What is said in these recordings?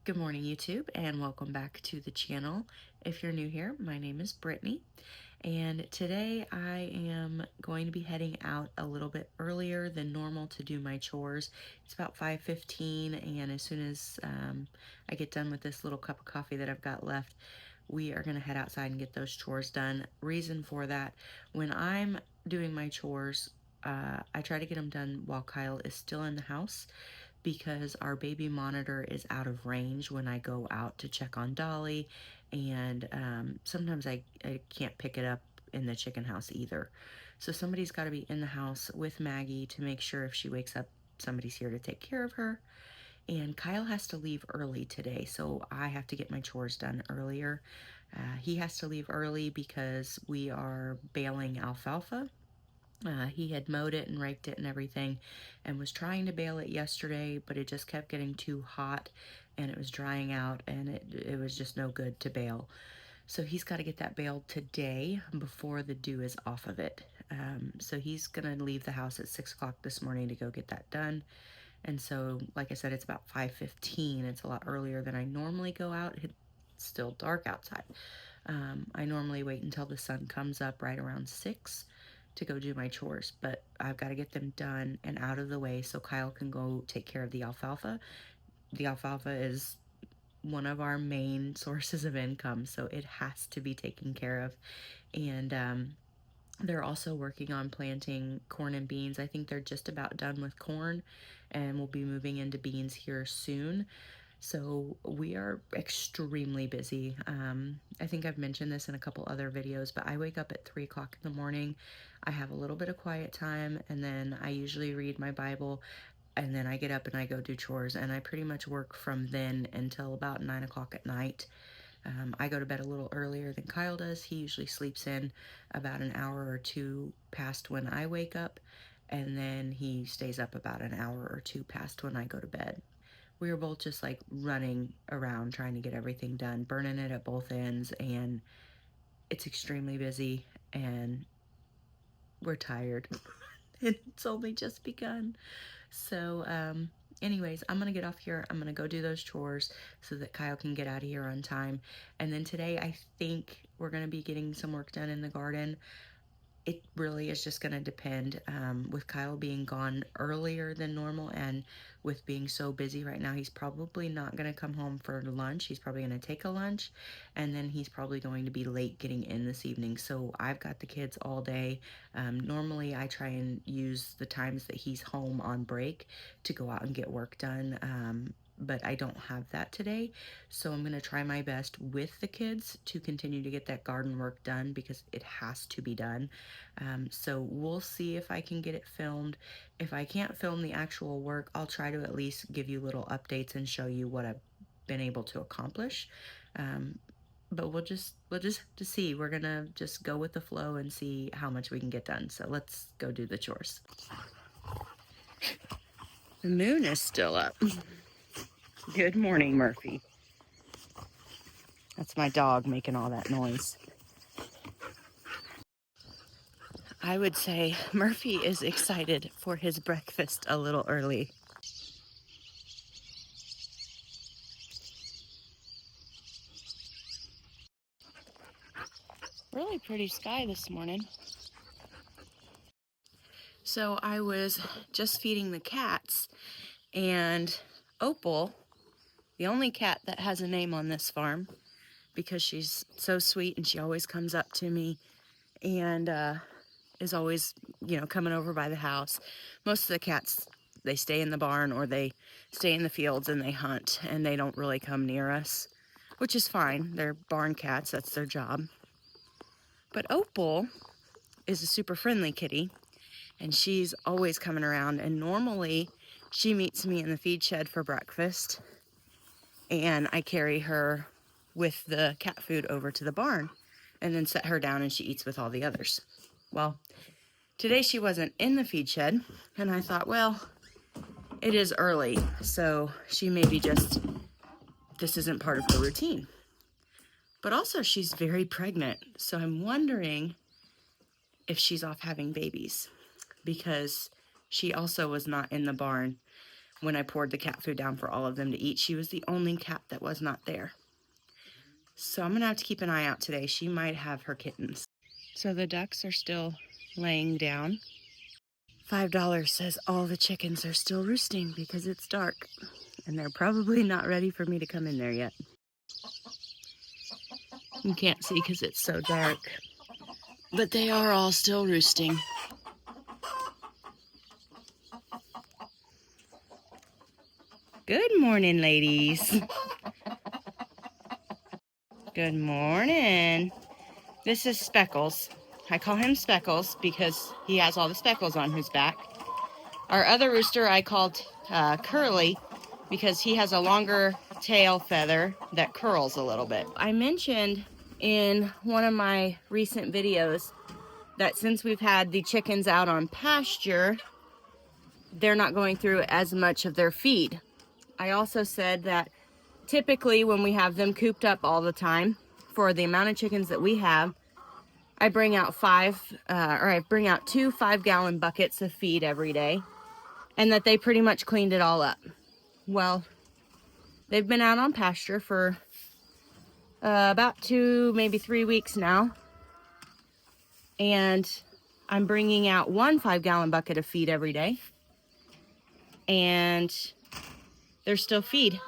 Good morning, YouTube, and welcome back to the channel. If you're new here, my name is Brittany, and today I am going to be heading out a little bit earlier than normal to do my chores. It's about 5:15, and as soon as I get done with this little cup of coffee that I've got left, we are going to head outside and get those chores done. Reason for that, when I'm doing my chores, I try to get them done while Kyle is still in the house because our baby monitor is out of range when I go out to check on Dolly, and sometimes I can't pick it up in the chicken house either. So somebody's got to be in the house with Maggie to make sure if she wakes up, somebody's here to take care of her. And Kyle has to leave early today, so I have to get my chores done earlier. He has to leave early because we are baling alfalfa. He had mowed it and raked it and everything and was trying to bale it yesterday, but it just kept getting too hot and it was drying out, and it was just no good to bale. So he's got to get that baled today before the dew is off of it. So he's going to leave the house at 6 o'clock this morning to go get that done. And so, like I said, it's about 5:15. It's a lot earlier than I normally go out. It's still dark outside. I normally wait until the sun comes up right around 6 to go do my chores, but I've got to get them done and out of the way so Kyle can go take care of the alfalfa. The alfalfa is one of our main sources of income, so it has to be taken care of. And they're also working on planting corn and beans. I think they're just about done with corn, and we'll be moving into beans here soon. So we are extremely busy. I think I've mentioned this in a couple other videos, but I wake up at 3 o'clock in the morning. I have a little bit of quiet time, and then I usually read my Bible, and then I get up and I go do chores, and I pretty much work from then until about 9 o'clock at night. I go to bed a little earlier than Kyle does. He usually sleeps in about an hour or two past when I wake up, and then he stays up about an hour or two past when I go to bed. We were both just like running around trying to get everything done, burning it at both ends, and it's extremely busy, and we're tired. It's only just begun. So, anyways, I'm gonna get off here. I'm gonna go do those chores so that Kyle can get out of here on time. And then today, I think we're gonna be getting some work done in the garden. It really is just going to depend, with Kyle being gone earlier than normal and with being so busy right now. He's probably not going to come home for lunch. He's probably going to take a lunch, and then he's probably going to be late getting in this evening. So I've got the kids all day. Normally I try and use the times that he's home on break to go out and get work done, but I don't have that today. So I'm going to try my best with the kids to continue to get that garden work done because it has to be done. So we'll see if I can get it filmed. If I can't film the actual work, I'll try to at least give you little updates and show you what I've been able to accomplish. But we'll just have to see. We're gonna just go with the flow and see how much we can get done. So let's go do the chores. The moon is still up. Good morning, Murphy. That's my dog making all that noise. I would say Murphy is excited for his breakfast a little early. Really pretty sky this morning. So I was just feeding the cats, and Opal, the only cat that has a name on this farm, because she's so sweet and she always comes up to me and is always, coming over by the house. Most of the cats, they stay in the barn or they stay in the fields and they hunt, and they don't really come near us, which is fine. They're barn cats, that's their job. But Opal is a super friendly kitty, and she's always coming around, and normally she meets me in the feed shed for breakfast, and I carry her with the cat food over to the barn and then set her down and she eats with all the others. Well, today she wasn't in the feed shed, and I thought, well, it is early, so she maybe just, this isn't part of her routine. But also she's very pregnant, so I'm wondering if she's off having babies, because she also was not in the barn when I poured the cat food down for all of them to eat. She was the only cat that was not there. So I'm gonna have to keep an eye out today. She might have her kittens. So the ducks are still laying down. $5 says all the chickens are still roosting because it's dark. And they're probably not ready for me to come in there yet. You can't see because it's so dark. But they are all still roosting. Good morning, ladies. Good morning. This is Speckles. I call him Speckles because he has all the speckles on his back. Our other rooster I called Curly because he has a longer tail feather that curls a little bit. I mentioned in one of my recent videos that since we've had the chickens out on pasture, they're not going through as much of their feed. I also said that typically when we have them cooped up all the time, for the amount of chickens that we have, I bring out 2 5-gallon buckets of feed every day, and that they pretty much cleaned it all up. Well, they've been out on pasture for about 2, maybe 3 weeks now, and I'm bringing out 1 5-gallon bucket of feed every day, and there's still feed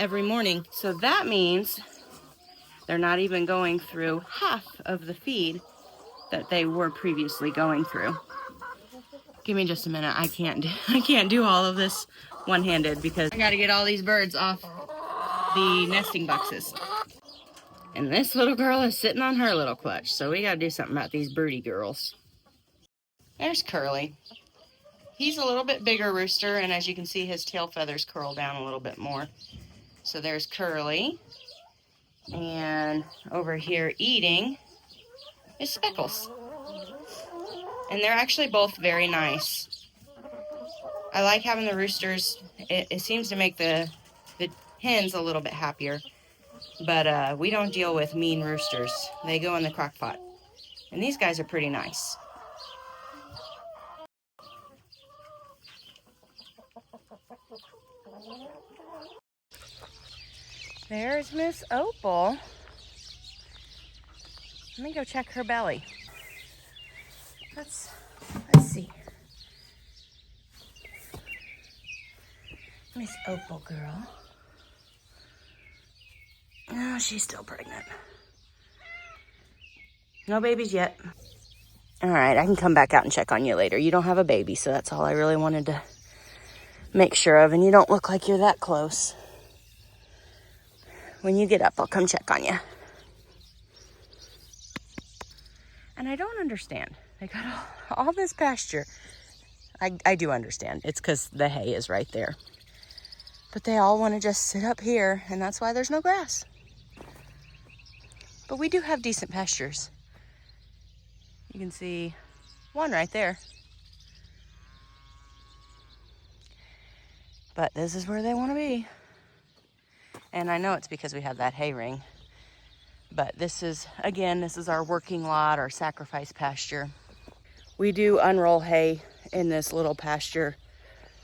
every morning. So that means they're not even going through half of the feed that they were previously going through. Give me just a minute. I can't do all of this one-handed because I got to get all these birds off the nesting boxes. And this little girl is sitting on her little clutch, so we got to do something about these birdie girls. There's Curly. He's a little bit bigger rooster, and as you can see, his tail feathers curl down a little bit more. So there's Curly. And over here eating is Speckles. And they're actually both very nice. I like having the roosters. It seems to make the hens a little bit happier. But we don't deal with mean roosters. They go in the crock pot. And these guys are pretty nice. There's Miss Opal. Let me go check her belly. Let's see. Miss Opal girl. Oh, she's still pregnant. No babies yet. All right, I can come back out and check on you later. You don't have a baby, so that's all I really wanted to make sure of. And you don't look like you're that close. When you get up, I'll come check on you. And I don't understand. They got all this pasture. I do understand. It's because the hay is right there. But they all want to just sit up here, and that's why there's no grass. But we do have decent pastures. You can see one right there. But this is where they want to be. And I know it's because we have that hay ring. But this is our working lot, our sacrifice pasture. We do unroll hay in this little pasture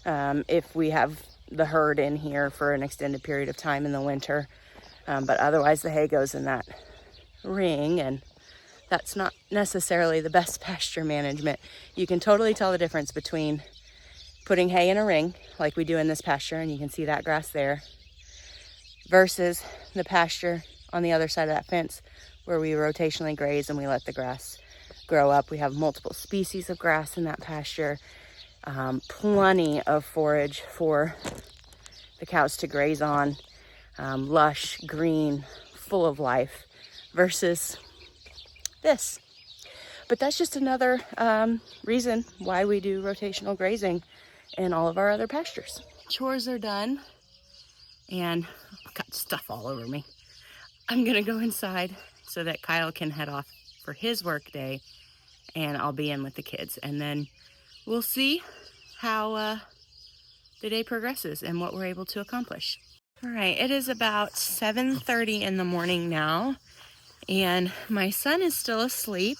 if we have the herd in here for an extended period of time in the winter. But otherwise the hay goes in that ring, and that's not necessarily the best pasture management. You can totally tell the difference between putting hay in a ring like we do in this pasture, and you can see that grass there, versus the pasture on the other side of that fence where we rotationally graze and we let the grass grow up. We have multiple species of grass in that pasture, plenty of forage for the cows to graze on, lush, green, full of life, versus this. But that's just another reason why we do rotational grazing in all of our other pastures. Chores are done, and I've got stuff all over me. I'm gonna go inside so that Kyle can head off for his work day, and I'll be in with the kids, and then we'll see how the day progresses and what we're able to accomplish. All right, it is about 7:30 in the morning now, and my son is still asleep.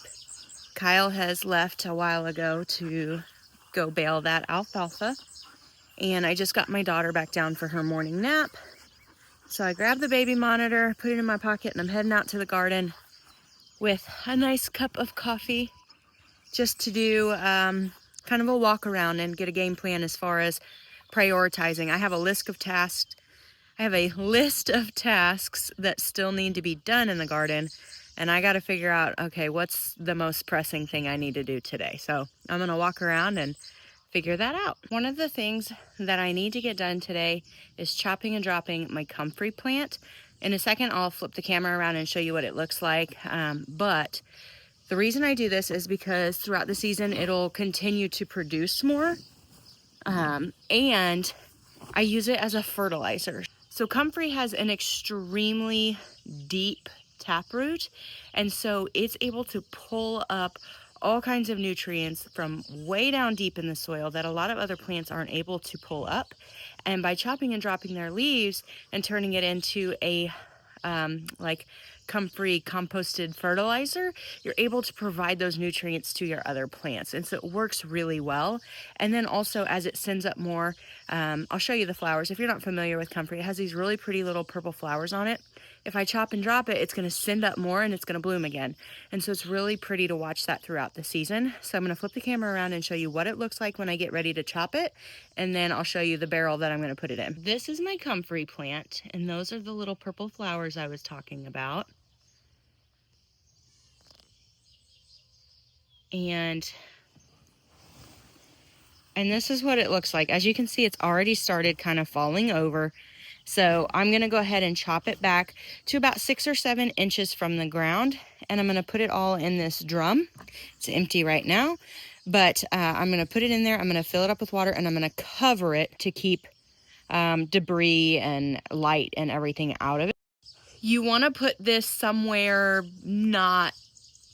Kyle has left a while ago to go bale that alfalfa, and I just got my daughter back down for her morning nap. So I grabbed the baby monitor, put it in my pocket, and I'm heading out to the garden with a nice cup of coffee just to do kind of a walk around and get a game plan as far as prioritizing. I have a list of tasks. I have a list of tasks that still need to be done in the garden, and I got to figure out, okay, what's the most pressing thing I need to do today? So I'm going to walk around and figure that out. One of the things that I need to get done today is chopping and dropping my comfrey plant. In a second, I'll flip the camera around and show you what it looks like. But the reason I do this is because throughout the season, it'll continue to produce more. And I use it as a fertilizer. So comfrey has an extremely deep taproot, and so it's able to pull up all kinds of nutrients from way down deep in the soil that a lot of other plants aren't able to pull up. And by chopping and dropping their leaves and turning it into a like comfrey composted fertilizer, you're able to provide those nutrients to your other plants. And so it works really well. And then also as it sends up more, I'll show you the flowers. If you're not familiar with comfrey, it has these really pretty little purple flowers on it. If I chop and drop it, it's going to send up more and it's going to bloom again. And so it's really pretty to watch that throughout the season. So I'm going to flip the camera around and show you what it looks like when I get ready to chop it. And then I'll show you the barrel that I'm going to put it in. This is my comfrey plant, and those are the little purple flowers I was talking about. And this is what it looks like. As you can see, it's already started kind of falling over. So I'm going to go ahead and chop it back to about 6 or 7 inches from the ground. And I'm going to put it all in this drum. It's empty right now, but I'm going to put it in there. I'm going to fill it up with water, and I'm going to cover it to keep debris and light and everything out of it. You want to put this somewhere not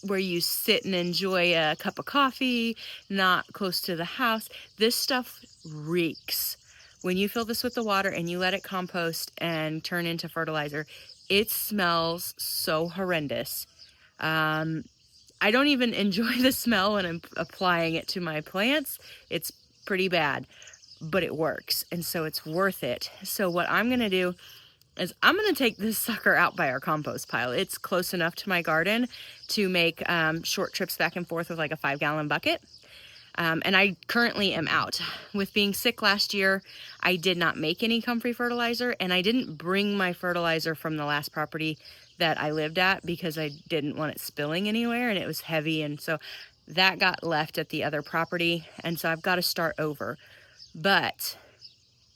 where you sit and enjoy a cup of coffee, not close to the house. This stuff reeks. When you fill this with the water and you let it compost and turn into fertilizer, it smells so horrendous. I don't even enjoy the smell when I'm applying it to my plants. It's pretty bad, but it works, and so it's worth it. So what I'm gonna do is I'm gonna take this sucker out by our compost pile. It's close enough to my garden to make short trips back and forth with like a 5-gallon bucket. And I currently am out. With being sick last year, I did not make any comfrey fertilizer, and I didn't bring my fertilizer from the last property that I lived at because I didn't want it spilling anywhere, and it was heavy, and so that got left at the other property, and so I've got to start over. But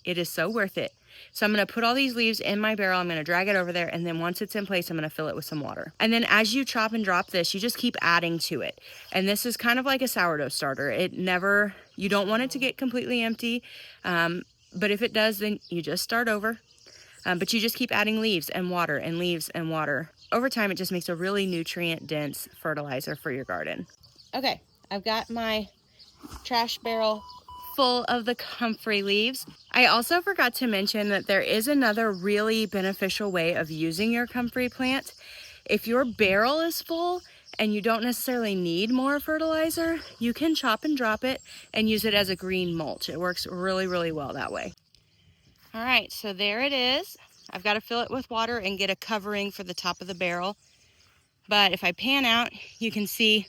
it is so worth it. So I'm going to put all these leaves in my barrel. I'm going to drag it over there. And then once it's in place, I'm going to fill it with some water. And then as you chop and drop this, you just keep adding to it. And this is kind of like a sourdough starter. You don't want it to get completely empty. But if it does, then you just start over. But you just keep adding leaves and water and leaves and water. Over time, it just makes a really nutrient dense fertilizer for your garden. Okay, I've got my trash barrel full of the comfrey leaves. I also forgot to mention that there is another really beneficial way of using your comfrey plant. If your barrel is full and you don't necessarily need more fertilizer, you can chop and drop it and use it as a green mulch. It works really, really well that way. All right, so there it is. I've got to fill it with water and get a covering for the top of the barrel. But if I pan out, you can see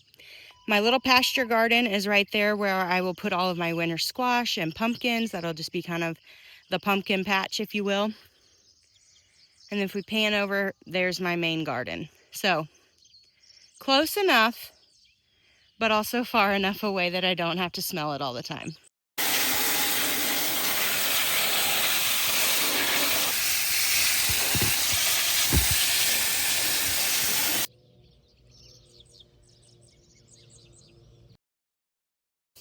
my little pasture garden is right there where I will put all of my winter squash and pumpkins. That'll just be kind of the pumpkin patch, if you will. And then if we pan over, there's my main garden. So close enough, but also far enough away that I don't have to smell it all the time.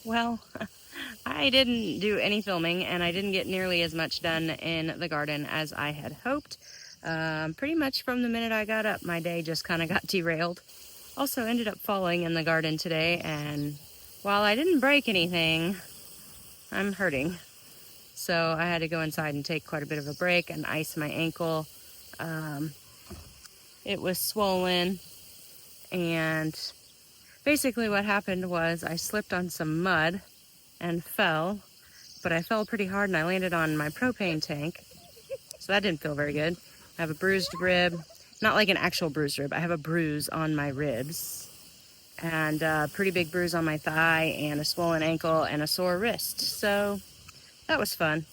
Well, I didn't do any filming, and I didn't get nearly as much done in the garden as I had hoped. Pretty much from the minute I got up, my day just kind of got derailed. Also ended up falling in the garden today, and while I didn't break anything, I'm hurting. So I had to go inside and take quite a bit of a break and ice my ankle. It was swollen, and basically what happened was I slipped on some mud and fell, but I fell pretty hard and I landed on my propane tank. So that didn't feel very good. I have a bruised rib, not like an actual bruised rib. I have a bruise on my ribs and a pretty big bruise on my thigh and a swollen ankle and a sore wrist. So that was fun.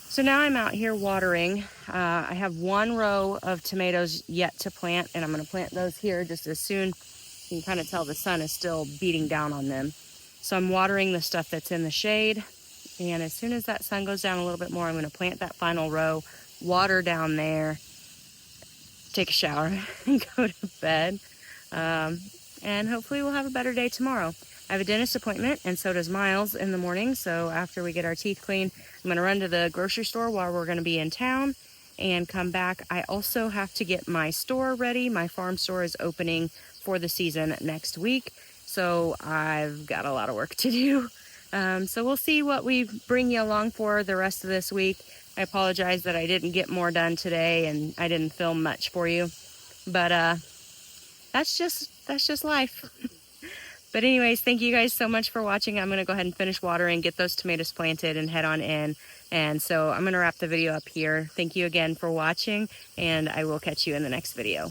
So now I'm out here watering. I have one row of tomatoes yet to plant, and I'm going to plant those here just as soon. You can kind of tell the sun is still beating down on them. So I'm watering the stuff that's in the shade, and as soon as that sun goes down a little bit more, I'm going to plant that final row, water down there, take a shower, and go to bed. And hopefully we'll have a better day tomorrow. I have a dentist appointment, and so does Miles in the morning. So after we get our teeth cleaned, I'm going to run to the grocery store while we're going to be in town and come back. I also have to get my store ready. My farm store is opening for the season next week, so I've got a lot of work to do. So we'll see what we bring you along for the rest of this week. I apologize that I didn't get more done today and I didn't film much for you, but that's just life. But anyways, thank you guys so much for watching. I'm going to go ahead and finish watering, get those tomatoes planted, and head on in. And so I'm going to wrap the video up here. Thank you again for watching, and I will catch you in the next video.